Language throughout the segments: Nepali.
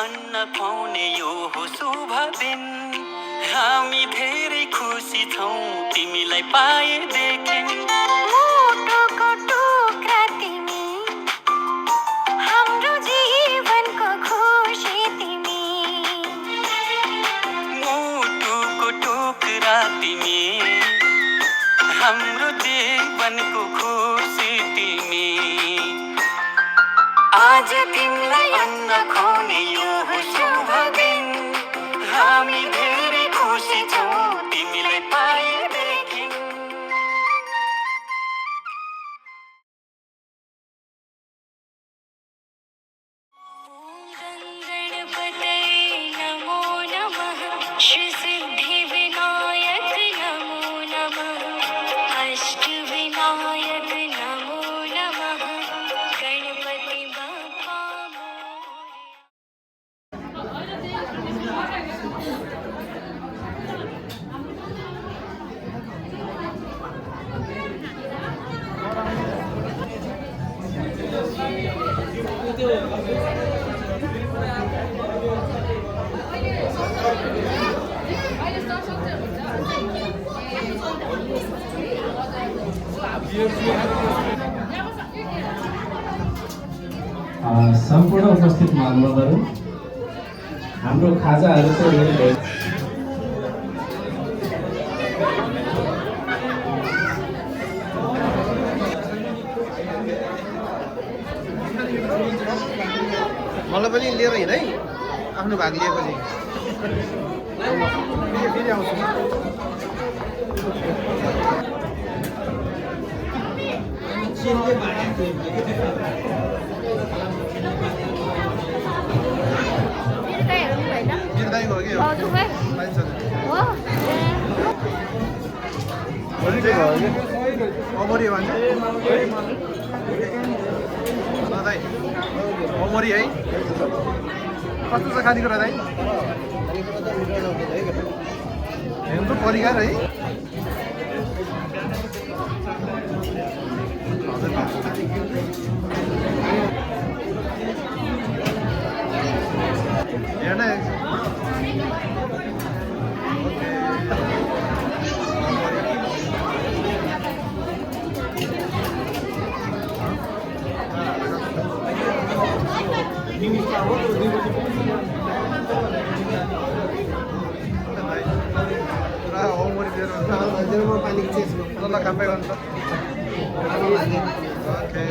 अन्न खुवाउने यो हो शुभ दिन हामी धेरै खुसी छौं तिमीलाई पाएदेखि मुटुको टुक्रा तिमी हाम्रो जीवनको खुसी तिमी मुटुको टुक्रा तिमी हाम्रो जीवनको खुसी तिमी आज तिमीलाई अन्न खुवाउने यो हो शुभ दिन हामी धेरै खुसी छौं तिमीलाई पाएदेखि गणपतये नमो नमः श्री सिद्धिविनायक नमो नमः अष्टविनायक नमो नमः गणपति बाप्पा सम्पूर्ण उपस्थित महानुभावहरू हाम्रो खाजाहरू चाहिँ धेरै मलाई पनि लिएर हिँड है आफ्नो भाग लिएपछि फेरि आउँछु गिरदाइको हो कि अमरी भन्छ दाइ अमरी है कस्तो छ खानेकुरा दाइ हेर्नु परिकार है हेर्न पानी खाँदै गर्नु ओके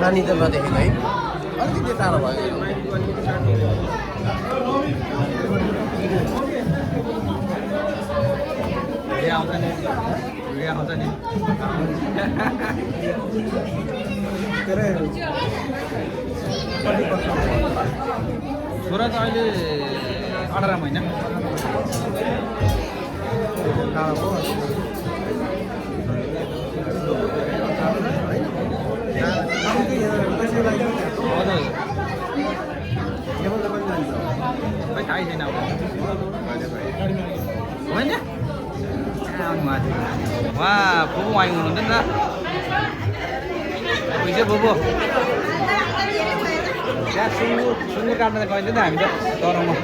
नानी त नदेखेको है अलिकति टाढो भयो छोरा त अहिले 18 महिना थाहै छैन होइन उहाँ बुबु वाइ हुनुहुन्थ्यो नि त बुझ्यो बुबु त्यहाँ सुँगुर काट्न त गइन्थ्यो नि हामी त तराउमा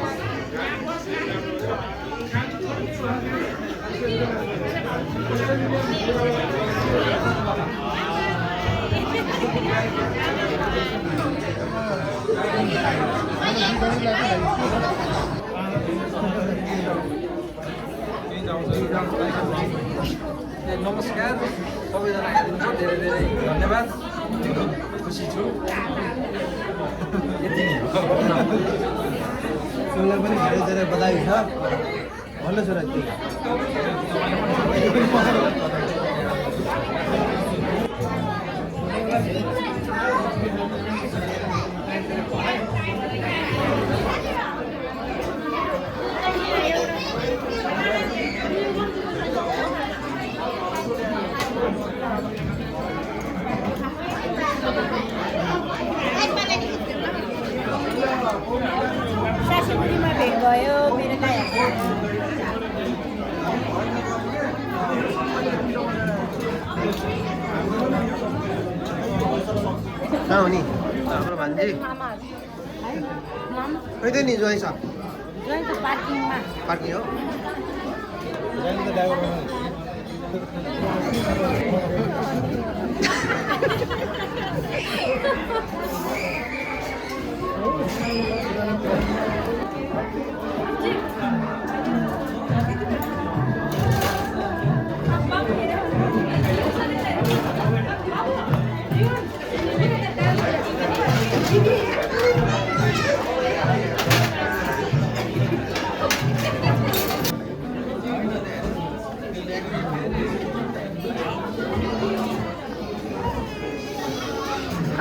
नमस्कार सबैजना हेरिदिनु धेरै धेरै धन्यवाद खुसी छु यति नै हो सुनलाई पनि धेरै धेरै बधाई छ भन्नु छोरा कहाँ हो नि हाम्रो भान्जी खै त नि ज्वाइँ छ पार्किङ हो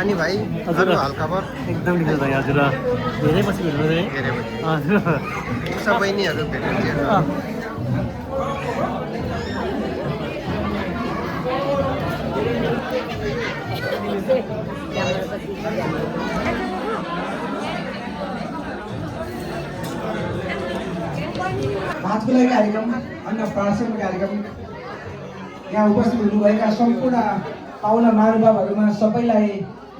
अनि भाइ हजुर हालखबर एकदम ठिक छ भाइ हजुर धेरै पछि भेट्नु है धेरै भयो हजुर सब बहिनीहरू भेट्नुहुन्छ भातखुलाई कार्यक्रम अन्नप्राशन कार्यक्रम यहाँ उपस्थित हुनुभएका सम्पूर्ण पाहुना महानुभावहरूमा सबैलाई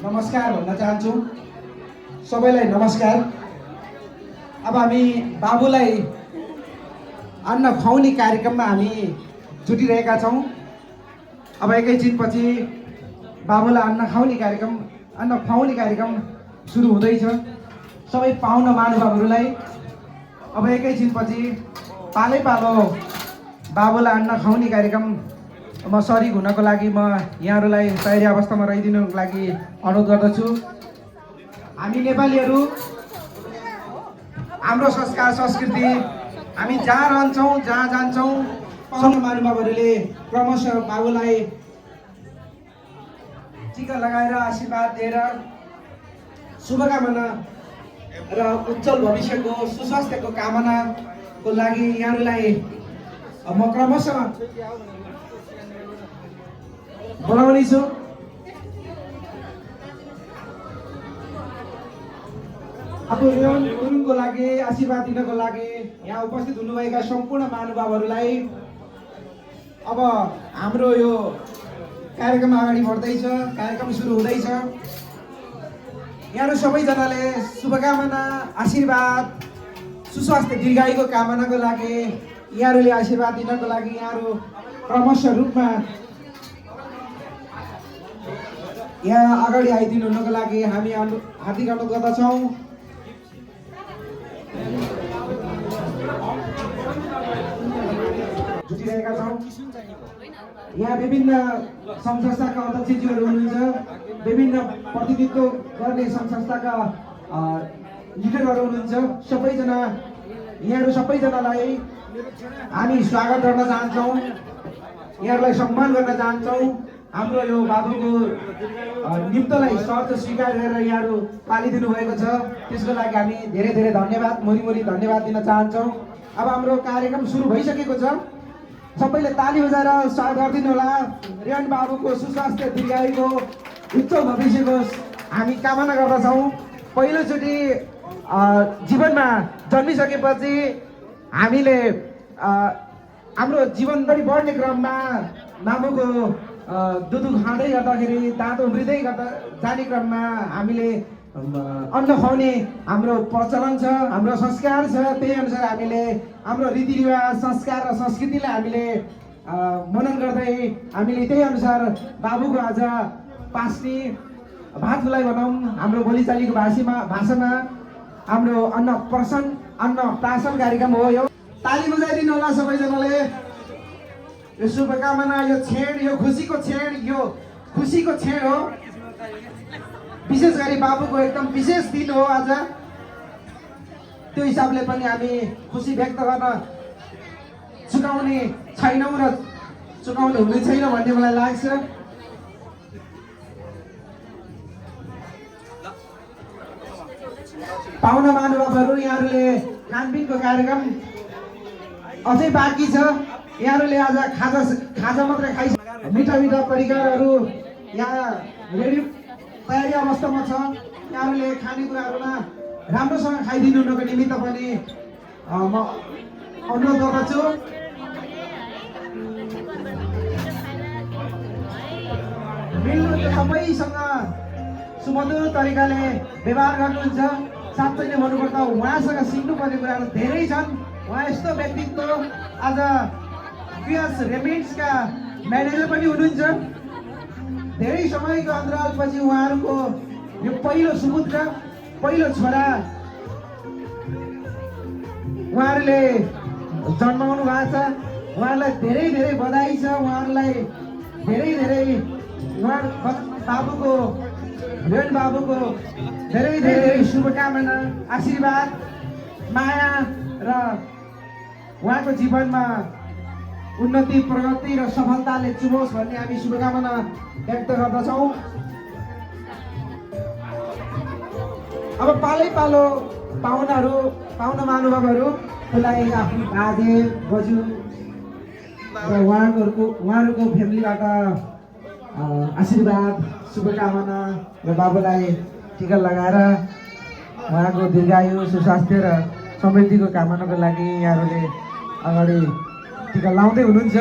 नमस्कार भन्न चाहन्छु। सबैलाई नमस्कार। अब हामी बाबुलाई अन्न खुवाउने कार्यक्रममा हामी जुटिरहेका छौँ। अब एकैछिनपछि बाबुलाई अन्न खुवाउने कार्यक्रम सुरु हुँदैछ। सबै पाहुना महानुभावहरूलाई अब एकैछिनपछि पालै पालो बाबुलाई अन्न खुवाउने कार्यक्रम म सरिक हुनको लागि म यहाँहरूलाई तयारी अवस्थामा रहिदिनुको लागि अनुरोध गर्दछु। हामी नेपालीहरू हाम्रो संस्कार संस्कृति हामी जहाँ रहन्छौँ जहाँ जान्छौँ पाहुना महानुभावहरूले क्रमशः बाबुलाई टिका लगाएर आशीर्वाद दिएर शुभकामना र उज्जवल भविष्यको सुस्वास्थ्यको कामनाको लागि यहाँहरूलाई म क्रमशः बोलाउने छु। अब गुरुङको लागि आशीर्वाद दिनको लागि यहाँ उपस्थित हुनुभएका सम्पूर्ण महानुभावहरूलाई अब हाम्रो यो कार्यक्रम अगाडि बढ्दैछ। कार्यक्रम सुरु हुँदैछ। यहाँहरू सबैजनाले शुभकामना आशीर्वाद सुस्वास्थ्य दीर्घायुको कामनाको लागि यहाँहरूले आशीर्वाद दिनको लागि यहाँहरू क्रमशः रूपमा यहाँ अगाडि आइदिनु हुनको लागि हामी हार्दिक अनुरोध गर्दछौँ। जुटिरहेका छौँ। यहाँ विभिन्न सङ्घ संस्थाका अध्यक्षज्यूहरू हुनुहुन्छ, विभिन्न प्रतिनिधित्व गर्ने सङ्घ संस्थाका लिडरहरू हुनुहुन्छ। सबैजना यहाँहरू सबैजनालाई हामी स्वागत गर्न चाहन्छौँ, यहाँहरूलाई सम्मान गर्न चाहन्छौँ। हाम्रो यो बाबुको निम्तलाई शर्त स्वीकार गरेर यहाँहरू पालिदिनु भएको छ, त्यसको लागि हामी धेरै धेरै धन्यवाद मुरी धन्यवाद दिन चाहन्छौँ। अब हाम्रो कार्यक्रम सुरु भइसकेको छ। सबैले ताली बजाएर स्वागत गरिदिनु होला। रेहान बाबुको सुस्वास्थ्य दीर्घायुको उज्जवल भविष्यको हामी कामना गर्दछौँ। पहिलोचोटि जीवनमा जन्मिसकेपछि हामीले हाम्रो जीवन पनि बढ्ने क्रममा मामुको दुध खाँदै गर्दाखेरि दाँत उम्रिँदै गर्दा जाने क्रममा हामीले अन्न खुवाउने हाम्रो प्रचलन छ, हाम्रो संस्कार छ। त्यही अनुसार हामीले हाम्रो रीतिरिवाज संस्कार र संस्कृतिलाई हामीले मनन गर्दै हामीले त्यही अनुसार बाबुको आज पास्ने भात खुवाई भनौँ हाम्रो बोलीचालीको भाषामा हाम्रो अन्नप्राशन कार्यक्रम हो यो। ताली बजाइदिनु होला सबैजनाले। यो शुभकामना, यो छेड, यो खुसीको छेड हो। विशेष गरी बाबुको एकदम विशेष दिन हो आज। त्यो हिसाबले पनि हामी खुसी व्यक्त गर्न चुकाउने छैनौँ र चुकाउने हुने छैन भन्ने मलाई लाग्छ। पाहुना महानुभावहरू, यहाँहरूले खानपिनको कार्यक्रम अझै बाँकी छ। यहाँहरूले आज खाजा मात्रै मिठा परिकारहरू यहाँ रेडी तयारी अवस्थामा छ। यहाँहरूले खानेकुराहरूमा राम्रोसँग खाइदिनु हुनुको निमित्त पनि म अनुरोध गर्दछु। मिल्नु सबैसँग सुमधुर तरिकाले व्यवहार गर्नुहुन्छ। साँच्चै नै भन्नुपर्दा उहाँसँग सिक्नुपर्ने कुराहरू धेरै छन्। उहाँ यस्तो व्यक्तित्व आज क्युएस रेमिट्सका म्यानेजर पनि हुनुहुन्छ। धेरै समयको अन्तरालपछि उहाँहरूको यो पहिलो सुपुत्र पहिलो छोरा उहाँहरूले जन्माउनु भएको छ। उहाँहरूलाई धेरै धेरै बधाई छ। उहाँहरूलाई धेरै धेरै उहाँ बाबुको रेण बाबुको धेरै धेरै शुभकामना आशीर्वाद माया र उहाँको जीवनमा उन्नति प्रगति र सफलताले चुमोस् भन्ने हामी शुभकामना व्यक्त गर्दछौँ। अब पालै पालो पाहुना महानुभावहरूलाई आफ्नो बाजे बजू र उहाँहरूको फ्यामिलीबाट आशीर्वाद शुभकामना र बाबुलाई टिका लगाएर उहाँको दीर्घायु सुस्वास्थ्य र समृद्धिको कामनाको लागि यहाँहरूले अगाडि टिका लाउँदै हुनुहुन्छ।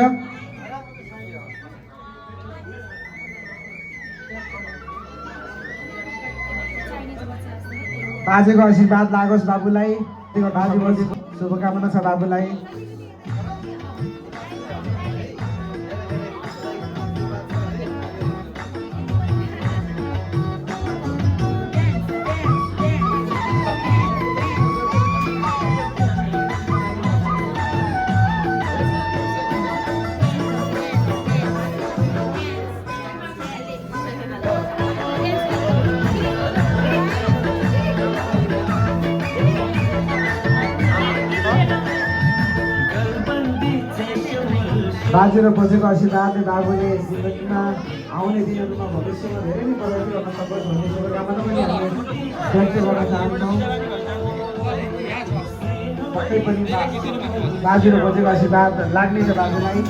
बाजेको आशीर्वाद लागोस् बाबुलाई। त्यो बाजे बजेको शुभकामना छ बाबुलाई। बाजे र बजेको आशीर्वादले बाबुले जिन्दगीमा आउने दिनहरूमा भविष्यमा धेरै नै प्रगति गर्न सकोस् भन्ने शुभकामना पनि हामीले व्यक्त गर्न चाहन्छौँ। पक्कै पनि बाजे र बजेको आशीर्वाद लाग्नेछ बाबुलाई।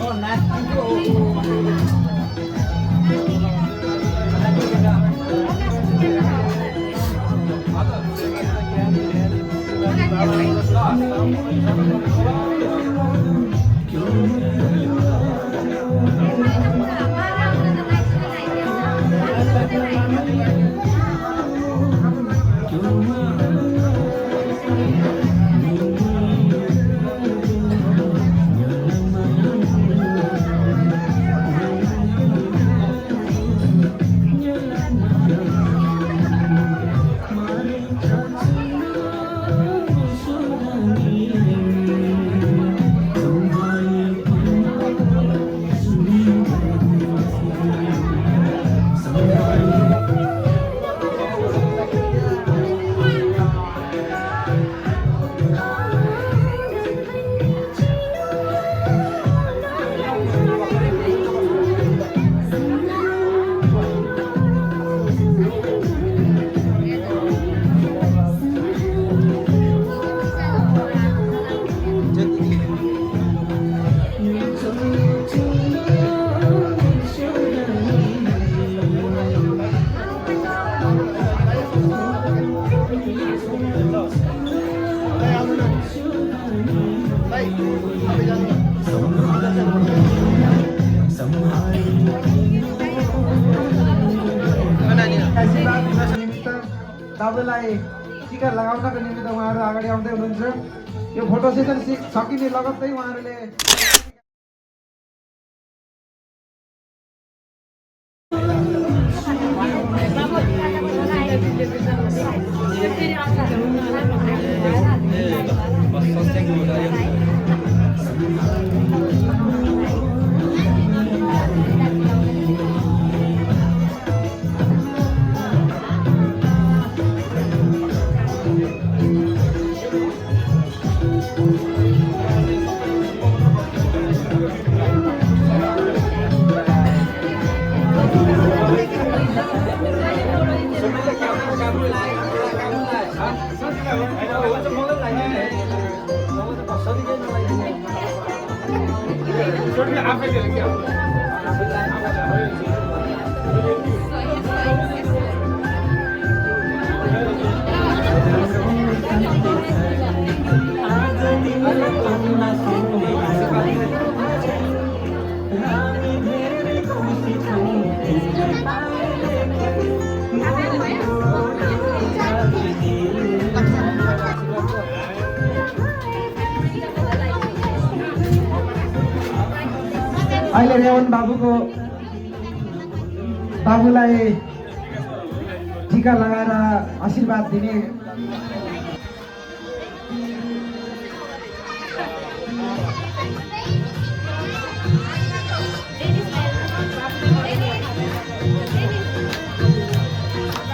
बाबुलाई टिका लगाउनको निमित्त उहाँहरू अगाडि आउँदै हुनुहुन्छ। यो फोटो सेसन सकिने लगत्तै उहाँहरूले अहिले रेवन बाबुलाई टीका लगाएर आशीर्वाद दिने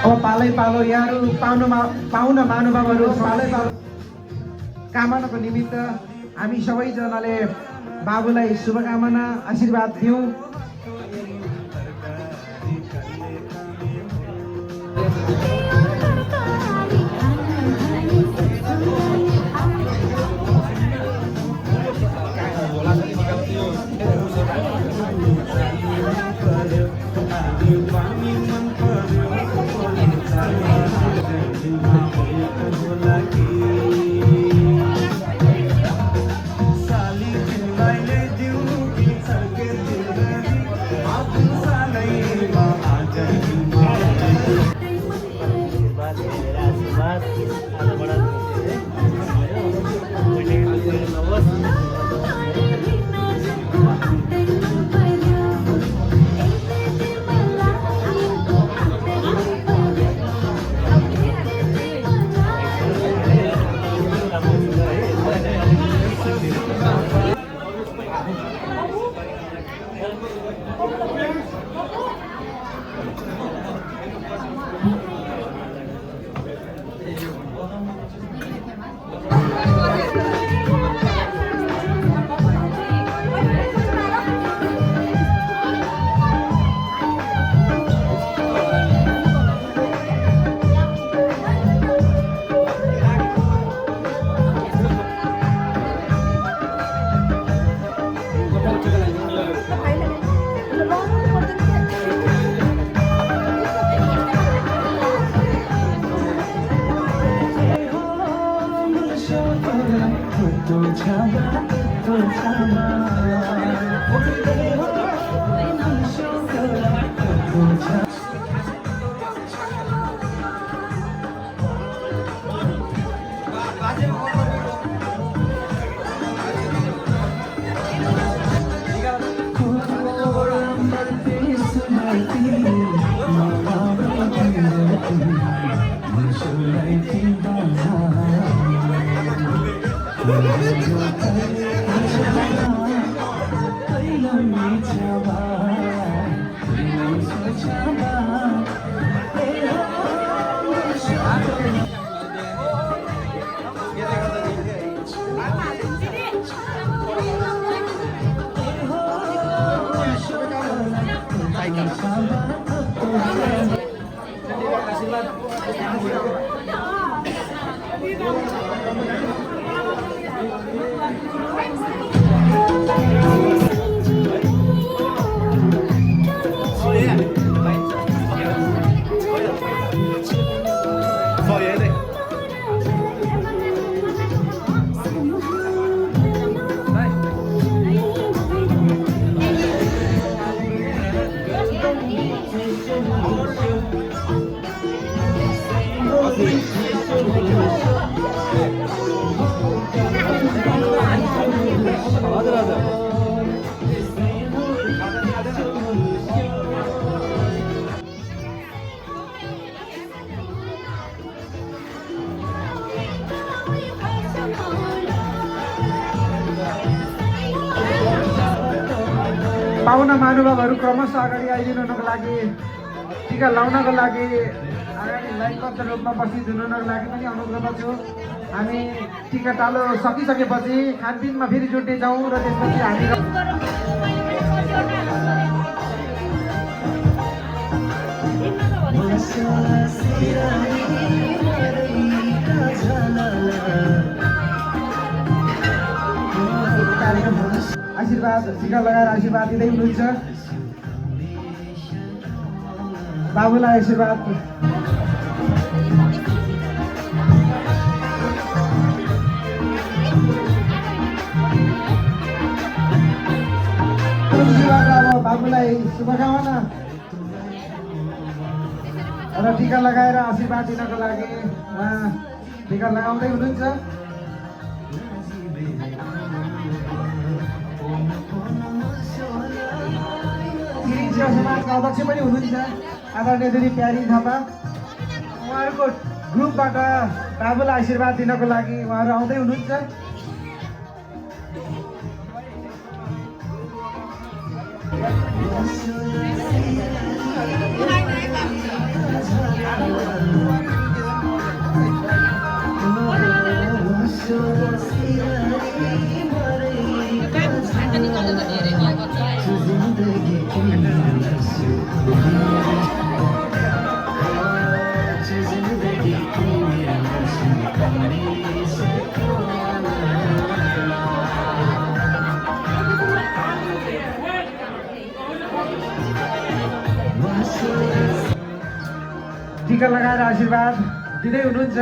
अब पालो यहाँहरू पाहुना महानुभावहरू पालो कामनाको निमित्त हामी सबैजनाले बाबुलाई शुभकामना आशीर्वाद दिउँ। पाहुना महानुभावहरू क्रमशः अगाडि आइदिनुको लागि टीका लाउनको लागि अगाडि लाइनबद्ध रूपमा बसिदिनुको लागि पनि अनुरोध गर्दछु। हामी टीका टालो सकिसकेपछि खानपिनमा फेरि जुट्ने छौँ र त्यसपछि हामी आशीर्वाद टीका लगाएर आशीर्वाद दिँदै हुनुहुन्छ। बाबुलाई आशीर्वाद अब बाबुलाई शुभकामना र टीका लगाएर आशीर्वाद दिनको लागि टीका लगाउँदै हुनुहुन्छ। सेवा समाजका अध्यक्ष पनि हुनुहुन्छ आदरणीय दिदी प्यारी थापा। उहाँहरूको ग्रुपबाट बाबुलाई आशीर्वाद दिनको लागि उहाँहरू आउँदै हुनुहुन्छ। टीका लगाएर आशीर्वाद दिँदै हुनुहुन्छ।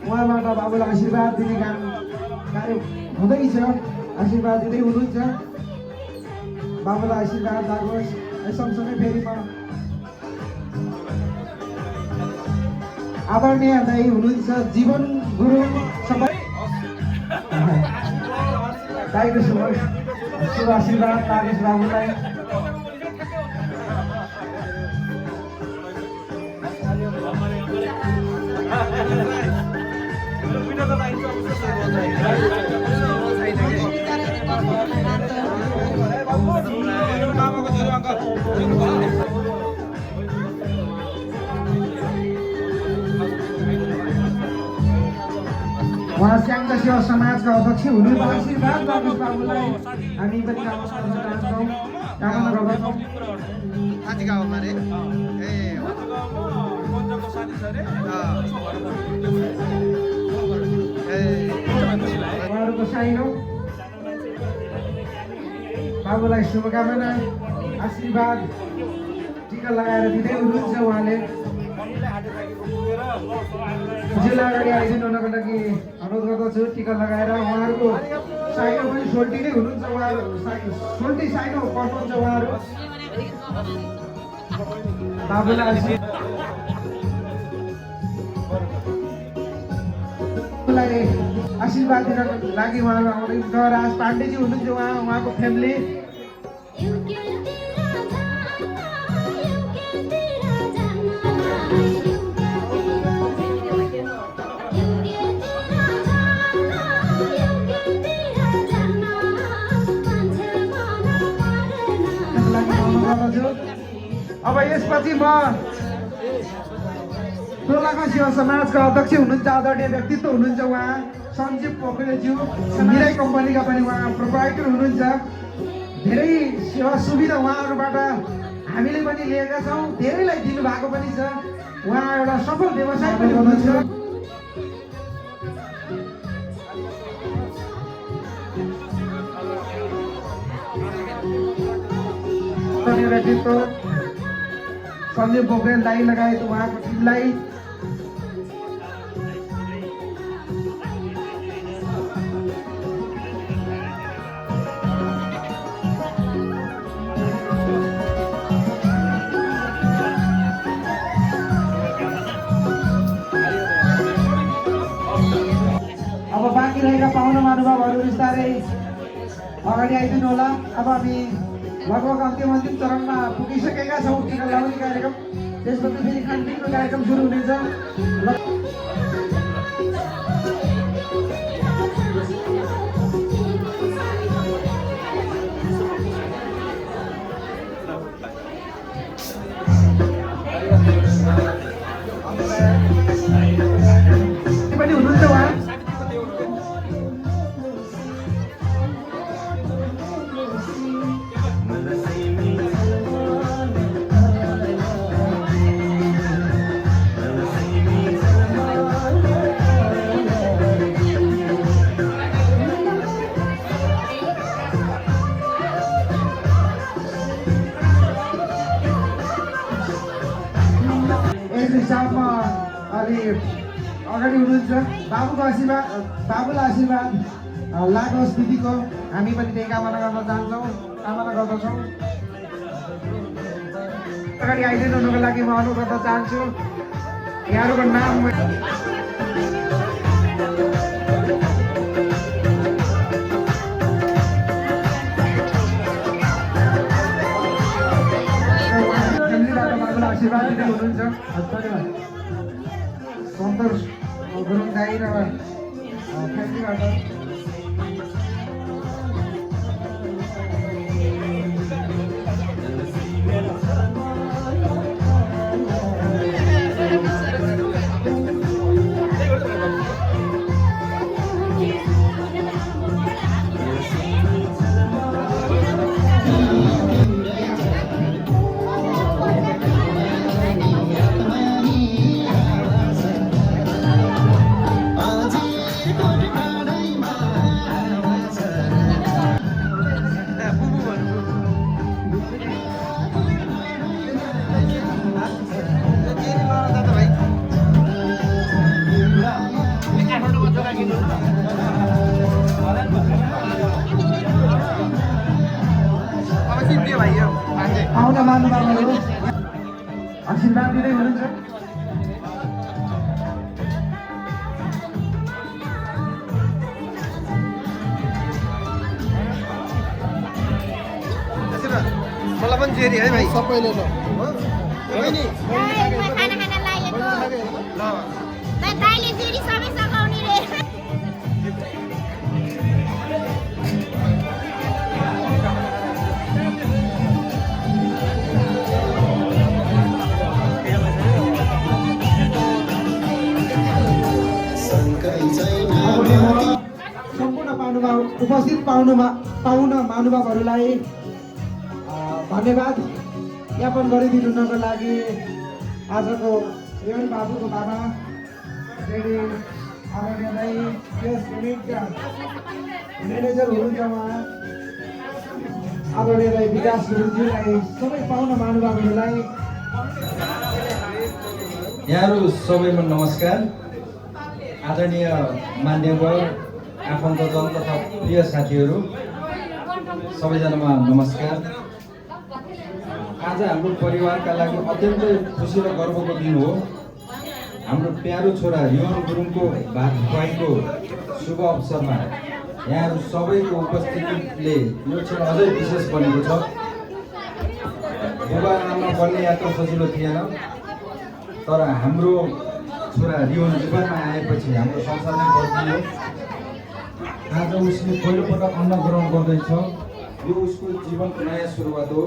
उहाँबाट बाबुलाई आशीर्वाद दिने काम कार्य हुँदैछ। आशीर्वाद दिँदै हुनुहुन्छ। बाबुलाई आशीर्वाद लागोस्। सँगसँगै फेरि म आदरणीय दाइ हुनुहुन्छ जीवन गुरु सबै दाइको शुभ आशीर्वाद लागोस् बाबुलाई। उहाँ स्याङ्जा सेवा समाजका अध्यक्ष हुनुहुन्छ। आशीर्वाद लाग्नुहोस् बाबुलाई। हामी पनि कामना गर्दछौँ। उहाँहरूको साइनो बाबुलाई शुभकामना आशीर्वाद टीका लगाएर दिँदै हुनुहुन्छ। उहाँले जिल्ला अगाडि आइदिनु हुनको लागि अनुरोध गर्दछु। टीका लगाएर उहाँहरूको साइनो पनि सोल्टी नै हुनुहुन्छ। उहाँहरू सोल्टी साइनो पर्नुहुन्छ। उहाँहरू बाबुलाई आशीर्वाद दिनको लागि उहाँहरू आउँदै राज पाण्डेजी हुनुहुन्छ। उहाँको फ्यामिली अब यसपछि म दोलखा सेवा समाजका अध्यक्ष हुनुहुन्छ। आदरणीय व्यक्तित्व हुनुहुन्छ उहाँ सञ्जीव पोखरेलज्यू। मिराई कम्पनीका पनि उहाँ प्रोप्राइटर हुनुहुन्छ। धेरै सेवा सुविधा उहाँहरूबाट हामीले पनि लिएका छौँ। धेरैलाई दिनुभएको पनि छ। उहाँ एउटा सफल व्यवसाय पनि हुनुहुन्छ। व्यक्तित्व सञ्जीव पोखरेल दाई लगायत उहाँको टिमलाई बाँकी रहेका पाहुना महानुभावहरू बिस्तारै अगाडि आइदिनु होला। अब हामी लगभग अन्तिम चरणमा पुगिसकेका छौँ। टिका लगाउने कार्यक्रम त्यसपछि फेरि खानपिनको कार्यक्रम सुरु हुनेछ। पनि हुनुहुन्छ उहाँ? यस हिसाबमा अलि अगाडि हुनुहुन्छ। बाबुलाई आशीर्वाद लागोस् दिदीको। हामी पनि त्यही कामना गर्न चाहन्छौँ, कामना गर्दछौँ। अगाडि आइदिनु हुनुको लागि म अनुरोध गर्न चाहन्छु। यहाँहरूको नाम आशीर्वाद दिँदै हुनुहुन्छ। धन्यवाद। सन्तोष गुरुङ दाई र फ्यामिलीबाट पाहुना महानुभावहरू आशीर्वाद दिँदै हुनुहुन्छ। मलाई पनि जेरी है भाइ सबैले ल बहिनी खाना लागेको ल दाइले जेरी सबै सघाउने रे। सम्पूर्ण उपस्थित पाहुना महानुभावहरूलाई धन्यवाद ज्ञापन गरिदिनुको लागि। आजको रेवल बाबुको बाबा यस युनिटका म्यानेजर हुनुहुन्छ उहाँ आदरणीय विकास गुरुङज्यूलाई, सबै पाहुना महानुभावहरूलाई यहाँहरू सबैमा नमस्कार। आदरणीय मान्यवर आफन्तजन तथा प्रिय साथीहरू सबैजनामा नमस्कार। आज हाम्रो परिवारका लागि अत्यन्तै खुसी र गर्वको दिन हो। हाम्रो प्यारो छोरा रियोन गुरुङको भाइको शुभ अवसरमा यहाँहरू सबैको उपस्थितिले यो क्षण अझै विशेष बनेको छ। बुबा आमा बन्ने यात्रा सजिलो थिएन, तर हाम्रो छोरा रियोन जीवनमा आएपछि हाम्रो संसार नै बदलियो। आज उसले पहिलोपटक अन्न ग्रहण गर्दैछ। यो उसको जीवनको नयाँ सुरुवात हो।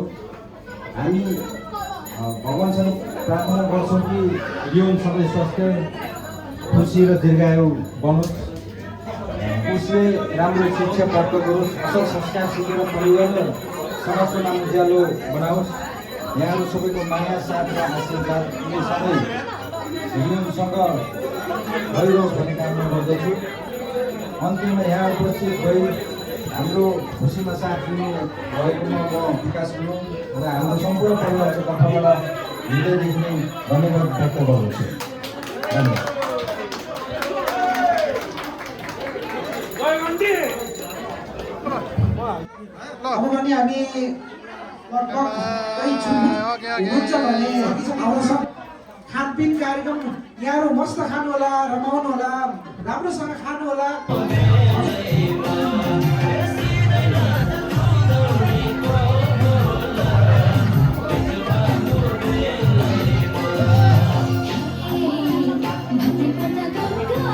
हामी भगवान्सँग प्रार्थना गर्छौँ कि रियोन सधैँ स्वास्थ्य, खुसी र दीर्घायु बनोस्। उसले राम्रो शिक्षा प्राप्त गरोस्, असल संस्कार सिकेर परिवार र समाजको नाम उज्यालो बनाओस्। यहाँहरू सबैको माया, साथ र आशीर्वादले सधैँ रियोनसँग भइरहोस् भन्ने कामना गर्दछु। अन्तिममा यहाँ उपस्थित भई हाम्रो खुसीमा साथ दिने भएकोमा म विकास गुरुङ र हाम्रो सम्पूर्ण परिवारको तर्फबाट हृदयदेखि नै धन्यवाद व्यक्त गर्दछु। धन्यवाद। अब पनि हामी लगभग कहीँ छुट्टी हुन्छ भने अब सब खानपिन कार्यक्रम यहाँहरू मस्त खानु होला, रमाउनु होला, राम्रोसँग खानु होला। गङ्गा